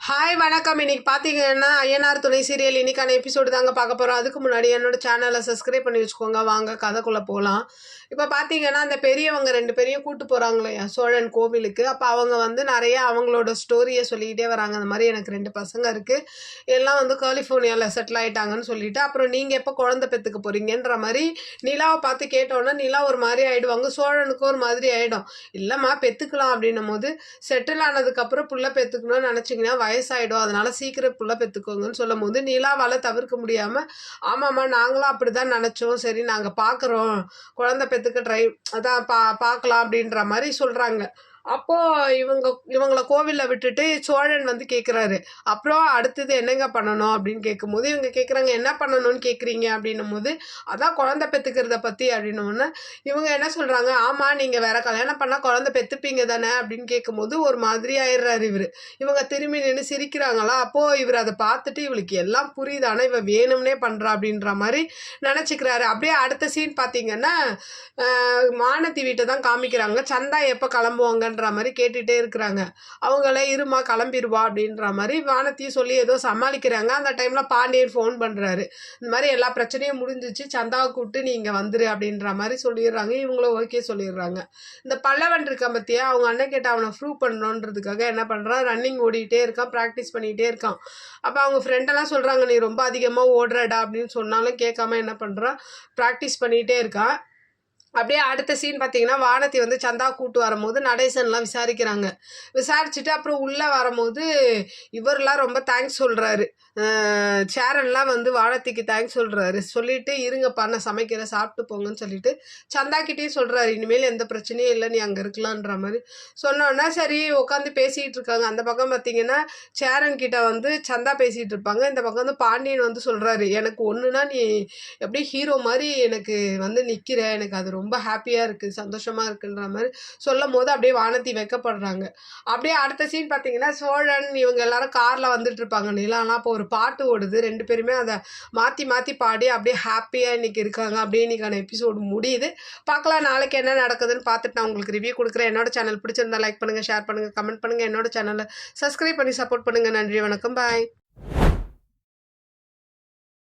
Hi வணக்கம். இன்னைக்கு பார்த்தீங்கன்னா ஐயனார் துணை சீரியல் இன்னைக்கான எபிசோடு தாங்க பார்க்க போகிறோம். அதுக்கு முன்னாடி என்னோட சேனலை சப்ஸ்கிரைப் பண்ணி வச்சுக்கோங்க. வாங்க கதைக்குள்ளே போகலாம். இப்போ பார்த்தீங்கன்னா அந்த பெரியவங்க 2 பேரையும் கூட்டு போகிறாங்க இல்லையா சோழன் கோவிலுக்கு. அப்போ அவங்க வந்து நிறைய அவங்களோட ஸ்டோரியை சொல்லிக்கிட்டே வராங்க. அந்த மாதிரி எனக்கு 2 பசங்க இருக்குது, எல்லாம் வந்து கலிஃபோர்னியாவில் செட்டில் ஆகிட்டாங்கன்னு சொல்லிட்டு, அப்புறம் நீங்கள் எப்போ குழந்தை பெற்றுக்க போகிறீங்கன்ற மாதிரி நிலாவை பார்த்து கேட்டோன்னா நிலா ஒரு மாதிரி ஆகிடுவாங்க. சோழனுக்கு ஒரு மாதிரி ஆகிடும். இல்லைம்மா பெற்றுக்கலாம் அப்படின்னும் போது, செட்டில் ஆனதுக்கப்புறம் புள்ள பெற்றுக்கணும்னு நினச்சிங்கன்னா வயசாயிடும், அதனால சீக்கிரம் புள்ள பெற்றுக்கோங்கன்னு சொல்லும் போது நிலாவால் தவிர்க்க முடியாமல், ஆமாம்மா நாங்களும் அப்படி தான் நினச்சோம், சரி நாங்கள் பார்க்குறோம், குழந்தை பெற்றுக்க அதான் பார்க்கலாம் அப்படின்ற மாதிரி சொல்கிறாங்க. அப்போது இவங்கள கோவிலில் விட்டுட்டு சோழன் வந்து கேட்குறாரு, அப்புறம் அடுத்தது என்னங்க பண்ணணும் அப்படின்னு கேட்கும்போது இவங்க கேட்குறாங்க, என்ன பண்ணணும்னு கேட்குறீங்க அப்படின்னும் போது, அதான் குழந்தை பெற்றுக்கிறத பற்றி அப்படின்னோடனே இவங்க என்ன சொல்கிறாங்க, ஆமாம் நீங்கள் வேற கல்யாணம் பண்ணால் குழந்தை பெற்றுப்பீங்க தானே அப்படின்னு கேட்கும்போது ஒரு மாதிரி ஆயிடுறாரு இவர். இவங்க திரும்பி நின்று சிரிக்கிறாங்களா. அப்போது இவர் அதை பார்த்துட்டு இவளுக்கு எல்லாம் புரியுது, ஆனால் இவ வேணும்னே பண்ணுறா அப்படின்ற மாதிரி நினச்சிக்கிறாரு. அப்படியே அடுத்த சீன் பார்த்தீங்கன்னா மானத்தி வீட்டை தான் காமிக்கிறாங்க. சந்தா எப்போ கிளம்புவாங்கன்ற மாதிரி கேட்டுகிட்டே இருக்கிறாங்க. அவங்கள இருமா கிளம்பிடுவா அப்படின்ற மாதிரி வானத்தையும் சொல்லி ஏதோ சமாளிக்கிறாங்க. அந்த டைமில் பாண்டியன் ஃபோன் பண்ணுறாரு, இந்த மாதிரி எல்லா பிரச்சனையும் முடிஞ்சிச்சு, சந்தாவை கூப்பிட்டு நீங்கள் வந்துரு அப்படின்ற மாதிரி சொல்லிடுறாங்க. இவங்களும் ஓகே சொல்லிடுறாங்க. இந்த பல்லவன் இருக்க பற்றியா அவங்க அண்ணன் கேட்ட அவனை ப்ரூவ் பண்ணணுன்றதுக்காக என்ன பண்ணுறான், ரன்னிங் ஓடிக்கிட்டே இருக்கான், ப்ராக்டிஸ் பண்ணிகிட்டே இருக்கான். அப்போ அவங்க ஃப்ரெண்டெல்லாம் சொல்கிறாங்க, நீ ரொம்ப அதிகமாக ஓடுறடா அப்படின்னு சொன்னாலும் கேட்காம என்ன பண்ணுறான், ப்ராக்டிஸ் பண்ணிகிட்டே இருக்கான். அப்படியே அடுத்த சீன் பார்த்தீங்கன்னா வானதி வந்து சந்தா கூட்டு வரும்போது நடேசன்லாம் விசாரிக்கிறாங்க. விசாரிச்சுட்டு அப்புறம் உள்ளே வரும்போது இவரெலாம் ரொம்ப தேங்க்ஸ் சொல்கிறாரு. சேரன்லாம் வந்து வானதிக்கு தேங்க்ஸ் சொல்கிறாரு. சொல்லிவிட்டு இருங்கப்பா நான் சமைக்கிறேன் சாப்பிட்டு போங்கன்னு சொல்லிட்டு சந்தாக்கிட்டேயும் சொல்கிறாரு, இனிமேல் எந்த பிரச்சனையும் இல்லை நீ அங்கே இருக்கலான்ற மாதிரி சொன்னோன்னா சரி உட்காந்து பேசிகிட்டு இருக்காங்க. அந்த பக்கம் பார்த்தீங்கன்னா சேரன் கிட்ட வந்து சந்தா பேசிகிட்டு இருப்பாங்க. இந்த பக்கம் வந்து பாண்டியன் வந்து சொல்கிறாரு, எனக்கு ஒன்றுனா நீ எப்படி ஹீரோ மாதிரி எனக்கு வந்து நிற்கிற, எனக்கு அது ரொம்ப ஹாப்பியாக இருக்குது சந்தோஷமாக இருக்குன்ற மாதிரி சொல்லும் போது அப்படியே வானதி வைக்கப்படுறாங்க. அப்படியே அடுத்த சீன் பார்த்தீங்கன்னா சோழன் இவங்க எல்லாரும் காரில் வந்துட்டு இருப்பாங்க. நிலாலாம் அப்போ ஒரு பாட்டு ஓடுது. 2 பேருமே அதை மாற்றி மாற்றி பாடி அப்படியே ஹாப்பியாக இன்றைக்கி இருக்காங்க. அப்படியே இன்றைக்கான எபிசோடு முடியுது. பார்க்கலாம் நாளைக்கு என்ன நடக்குதுன்னு பார்த்துட்டு நான் உங்களுக்கு ரிவ்யூ கொடுக்குறேன். என்னோட சேனல் பிடிச்சிருந்தா லைக் பண்ணுங்கள், ஷேர் பண்ணுங்கள், கமெண்ட் பண்ணுங்கள். என்னோட சேனலை சப்ஸ்கிரைப் பண்ணி சப்போர்ட் பண்ணுங்கள். நன்றி, வணக்கம், பாய்.